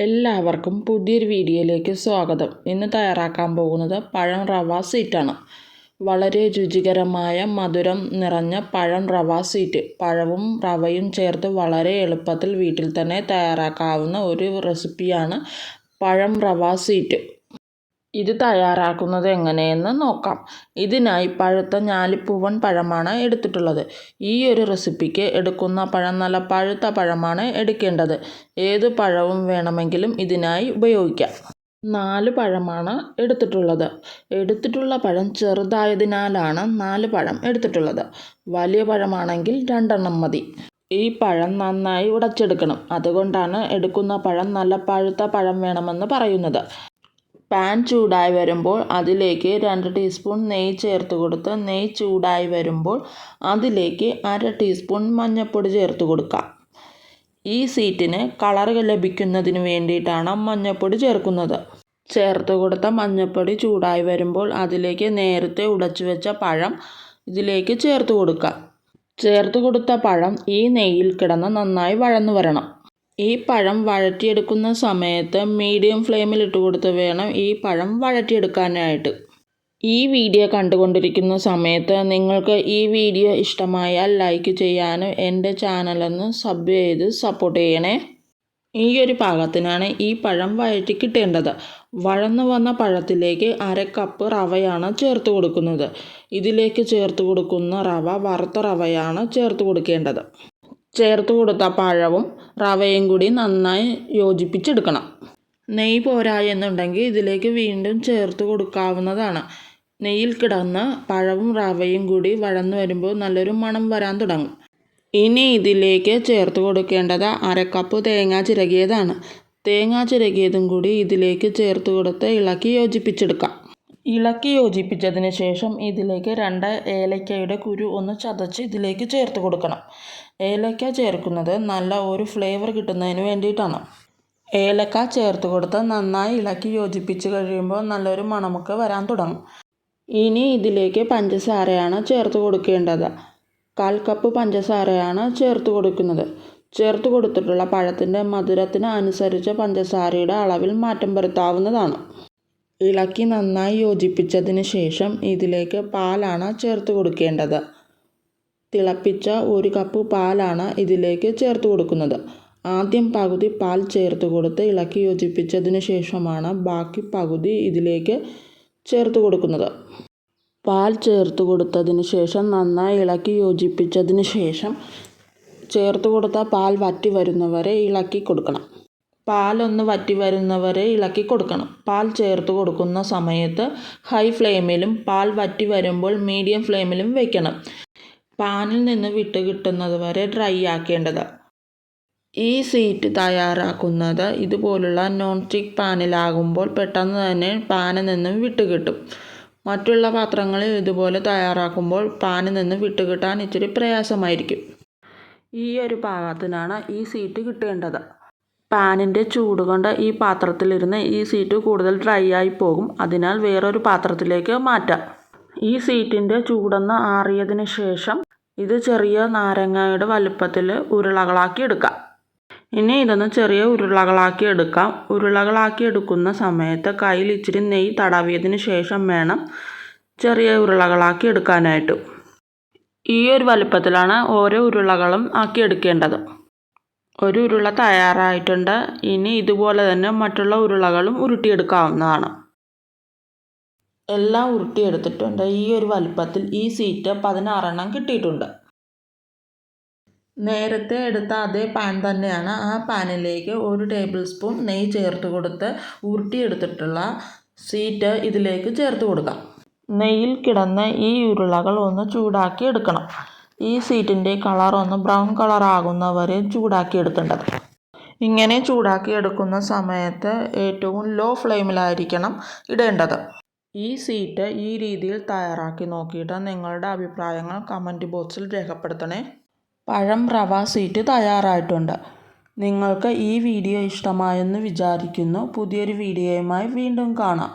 എല്ലാവർക്കും പുതിയൊരു വീഡിയോയിലേക്ക് സ്വാഗതം. ഇന്ന് തയ്യാറാക്കാൻ പോകുന്നത് പഴം റവ സ്വീറ്റാണ്. വളരെ രുചികരമായ മധുരം നിറഞ്ഞ പഴം റവ സ്വീറ്റ്. പഴവും റവയും ചേർത്ത് വളരെ എളുപ്പത്തിൽ വീട്ടിൽ തന്നെ തയ്യാറാക്കാവുന്ന ഒരു റെസിപ്പിയാണ് പഴം റവ സ്വീറ്റ്. ഇത് തയ്യാറാക്കുന്നത് എങ്ങനെയെന്ന് നോക്കാം. ഇതിനായി പഴുത്ത ഞാലിപ്പൂവൻ പഴമാണ് എടുത്തിട്ടുള്ളത്. ഈ ഒരു റെസിപ്പിക്ക് എടുക്കുന്ന പഴം നല്ല പഴുത്ത പഴമാണ് എടുക്കേണ്ടത്. ഏത് പഴവും വേണമെങ്കിലും ഇതിനായി ഉപയോഗിക്കാം. 4 പഴമാണ് എടുത്തിട്ടുള്ള പഴം ചെറുതായതിനാലാണ് 4 പഴം എടുത്തിട്ടുള്ളത്. വലിയ പഴമാണെങ്കിൽ 2 മതി. ഈ പഴം നന്നായി ഉടച്ചെടുക്കണം. അതുകൊണ്ടാണ് എടുക്കുന്ന പഴം നല്ല പഴുത്ത പഴം വേണമെന്ന് പറയുന്നത്. പാൻ ചൂടായി വരുമ്പോൾ അതിലേക്ക് 2 ടീസ്പൂൺ നെയ്യ് ചേർത്ത് കൊടുത്ത് നെയ്യ് ചൂടായി വരുമ്പോൾ അതിലേക്ക് 1/2 ടീസ്പൂൺ മഞ്ഞൾപ്പൊടി ചേർത്ത് കൊടുക്കാം. ഈ സ്വീറ്റിന് കളർ ലഭിക്കുന്നതിന് വേണ്ടിയിട്ടാണ് മഞ്ഞൾപ്പൊടി ചേർക്കുന്നത്. ചേർത്ത് കൊടുത്ത മഞ്ഞൾപ്പൊടി ചൂടായി വരുമ്പോൾ അതിലേക്ക് നേരത്തെ ഉടച്ചു വെച്ച പഴം ഇതിലേക്ക് ചേർത്ത് കൊടുക്കാം. ചേർത്ത് കൊടുത്ത പഴം ഈ നെയ്യിൽ കിടന്ന് നന്നായി വഴന്നു വരണം. ഈ പഴം വഴറ്റിയെടുക്കുന്ന സമയത്ത് മീഡിയം ഫ്ലെയിമിൽ ഇട്ട് കൊടുത്ത് വേണം ഈ പഴം വഴറ്റിയെടുക്കാനായിട്ട്. ഈ വീഡിയോ കണ്ടുകൊണ്ടിരിക്കുന്ന സമയത്ത് നിങ്ങൾക്ക് ഈ വീഡിയോ ഇഷ്ടമായാൽ ലൈക്ക് ചെയ്യാനും എൻ്റെ ചാനലൊന്ന് സബ് ചെയ്ത് സപ്പോർട്ട് ചെയ്യണേ. ഈ ഒരു പാകത്തിനാണ് ഈ പഴം വഴറ്റി കിട്ടേണ്ടത്. വഴന്നു വന്ന പഴത്തിലേക്ക് 1/2 കപ്പ് റവയാണ് ചേർത്ത് കൊടുക്കുന്നത്. ഇതിലേക്ക് ചേർത്ത് കൊടുക്കുന്ന റവ വറുത്ത റവയാണ് ചേർത്ത് കൊടുക്കേണ്ടത്. ചേർത്ത് കൊടുത്ത പഴവും റവയും കൂടി നന്നായി യോജിപ്പിച്ചെടുക്കണം. നെയ്യ് പോരാ എന്നുണ്ടെങ്കിൽ ഇതിലേക്ക് വീണ്ടും ചേർത്ത് കൊടുക്കാവുന്നതാണ്. നെയ്യിൽ കിടന്ന് പഴവും റവയും കൂടി വഴന്നു വരുമ്പോൾ നല്ലൊരു മണം വരാൻ തുടങ്ങും. ഇനി ഇതിലേക്ക് ചേർത്ത് കൊടുക്കേണ്ടത് 1/2 കപ്പ് തേങ്ങ ചിരകിയതാണ്. തേങ്ങ ചിരകിയതും കൂടി ഇതിലേക്ക് ചേർത്ത് കൊടുത്ത് ഇളക്കി യോജിപ്പിച്ചെടുക്കാം. ഇളക്കി യോജിപ്പിച്ചതിന് ശേഷം ഇതിലേക്ക് 2 ഏലക്കയുടെ കുരു ഒന്ന് ചതച്ച് ഇതിലേക്ക് ചേർത്ത് കൊടുക്കണം. ഏലക്ക ചേർക്കുന്നത് നല്ല ഒരു ഫ്ലേവർ കിട്ടുന്നതിന് വേണ്ടിയിട്ടാണ്. ഏലക്ക ചേർത്ത് കൊടുത്ത് നന്നായി ഇളക്കി യോജിപ്പിച്ച് കഴിയുമ്പോൾ നല്ലൊരു മണമൊക്കെ വരാൻ തുടങ്ങും. ഇനി ഇതിലേക്ക് പഞ്ചസാരയാണ് ചേർത്ത് കൊടുക്കേണ്ടത്. 1/4 കപ്പ് പഞ്ചസാരയാണ് ചേർത്ത് കൊടുക്കുന്നത്. ചേർത്ത് കൊടുത്തിട്ടുള്ള പഴത്തിൻ്റെ മധുരത്തിന് അനുസരിച്ച് പഞ്ചസാരയുടെ അളവിൽ മാറ്റം വരുത്താവുന്നതാണ്. ഇളക്കി നന്നായി യോജിപ്പിച്ചതിന് ശേഷം ഇതിലേക്ക് പാലാണ് ചേർത്ത് കൊടുക്കേണ്ടത്. തിളപ്പിച്ച 1 കപ്പ് പാലാണ് ഇതിലേക്ക് ചേർത്ത് കൊടുക്കുന്നത്. ആദ്യം പകുതി പാൽ ചേർത്ത് കൊടുത്ത് ഇളക്കി യോജിപ്പിച്ചതിന് ശേഷമാണ് ബാക്കി പകുതി ഇതിലേക്ക് ചേർത്ത് കൊടുക്കുന്നത്. പാൽ ചേർത്ത് കൊടുത്തതിന് ശേഷം നന്നായി ഇളക്കി യോജിപ്പിച്ചതിന് ശേഷം ചേർത്ത് കൊടുത്ത പാൽ വറ്റി വരുന്നവരെ ഇളക്കി കൊടുക്കണം. പാലൊന്ന് വറ്റി വരുന്നവരെ ഇളക്കി കൊടുക്കണം. പാൽ ചേർത്ത് കൊടുക്കുന്ന സമയത്ത് ഹൈ ഫ്ലെയിമിലും പാൽ വറ്റി വരുമ്പോൾ മീഡിയം ഫ്ലെയിമിലും വയ്ക്കണം. പാനിൽ നിന്ന് വിട്ട് കിട്ടുന്നത് വരെ ഡ്രൈ ആക്കേണ്ടത്. ഈ സ്വീറ്റ് തയ്യാറാക്കുന്നത് ഇതുപോലുള്ള നോൺ സ്റ്റിക്ക് പാനിലാകുമ്പോൾ പെട്ടെന്ന് തന്നെ പാനിൽ നിന്നും വിട്ട് കിട്ടും. മറ്റുള്ള പാത്രങ്ങളിൽ ഇതുപോലെ തയ്യാറാക്കുമ്പോൾ പാനിൽ നിന്ന് വിട്ട് കിട്ടാൻ ഇച്ചിരി പ്രയാസമായിരിക്കും. ഈ ഒരു പാകത്തിനാണ് ഈ സ്വീറ്റ് കിട്ടേണ്ടത്. പാനിൻ്റെ ചൂട് കൊണ്ട് ഈ പാത്രത്തിലിരുന്ന് ഈ സ്വീറ്റ് കൂടുതൽ ഡ്രൈ ആയി പോകും. അതിനാൽ വേറൊരു പാത്രത്തിലേക്ക് മാറ്റാം. ഈ സ്വീറ്റിൻ്റെ ചൂടൊന്ന് ആറിയതിന് ശേഷം ഇത് ചെറിയ നാരങ്ങയുടെ വലുപ്പത്തിൽ ഉരുളകളാക്കി എടുക്കാം. ഇനി ഇതൊന്ന് ചെറിയ ഉരുളകളാക്കി എടുക്കാം. ഉരുളകളാക്കി എടുക്കുന്ന സമയത്ത് കയ്യിൽ ഇച്ചിരി നെയ്യ് തടവിയതിന് ശേഷം വേണം ചെറിയ ഉരുളകളാക്കി എടുക്കാനായിട്ട്. ഈ ഒരു വലുപ്പത്തിലാണ് ഓരോ ഉരുളകളും ആക്കി എടുക്കേണ്ടത്. ഒരു ഉരുള തയ്യാറായിട്ടുണ്ട്. ഇനി ഇതുപോലെ തന്നെ മറ്റുള്ള ഉരുളകളും ഉരുട്ടിയെടുക്കാവുന്നതാണ്. എല്ലാം ഉരുട്ടിയെടുത്തിട്ടുണ്ട്. ഈ ഒരു വലുപ്പത്തിൽ ഈ സ്വീറ്റ് 16 കിട്ടിയിട്ടുണ്ട്. നേരത്തെ എടുത്ത അതേ പാൻ തന്നെയാണ്. ആ പാനിലേക്ക് 1 ടേബിൾ സ്പൂൺ നെയ്യ് ചേർത്ത് കൊടുത്ത് ഉരുട്ടിയെടുത്തിട്ടുള്ള സ്വീറ്റ് ഇതിലേക്ക് ചേർത്ത് കൊടുക്കാം. നെയ്യിൽ കിടന്ന് ഈ ഉരുളകൾ ഒന്ന് ചൂടാക്കി എടുക്കണം. ഈ സ്വീറ്റിൻ്റെ കളർ ഒന്ന് ബ്രൗൺ കളർ ആകുന്നവരെ ചൂടാക്കി എടുക്കേണ്ടത്. ഇങ്ങനെ ചൂടാക്കി എടുക്കുന്ന സമയത്ത് ഏറ്റവും ലോ ഫ്ലെയിമിലായിരിക്കണം ഇടേണ്ടത്. ഈ സ്വീറ്റ് ഈ രീതിയിൽ തയ്യാറാക്കി നോക്കിയിട്ട് നിങ്ങളുടെ അഭിപ്രായങ്ങൾ കമൻറ്റ് ബോക്സിൽ രേഖപ്പെടുത്തണേ. പഴം റവ സ്വീറ്റ് തയ്യാറായിട്ടുണ്ട്. നിങ്ങൾക്ക് ഈ വീഡിയോ ഇഷ്ടമായെന്ന് വിചാരിക്കുന്നു. പുതിയൊരു വീഡിയോയുമായി വീണ്ടും കാണാം.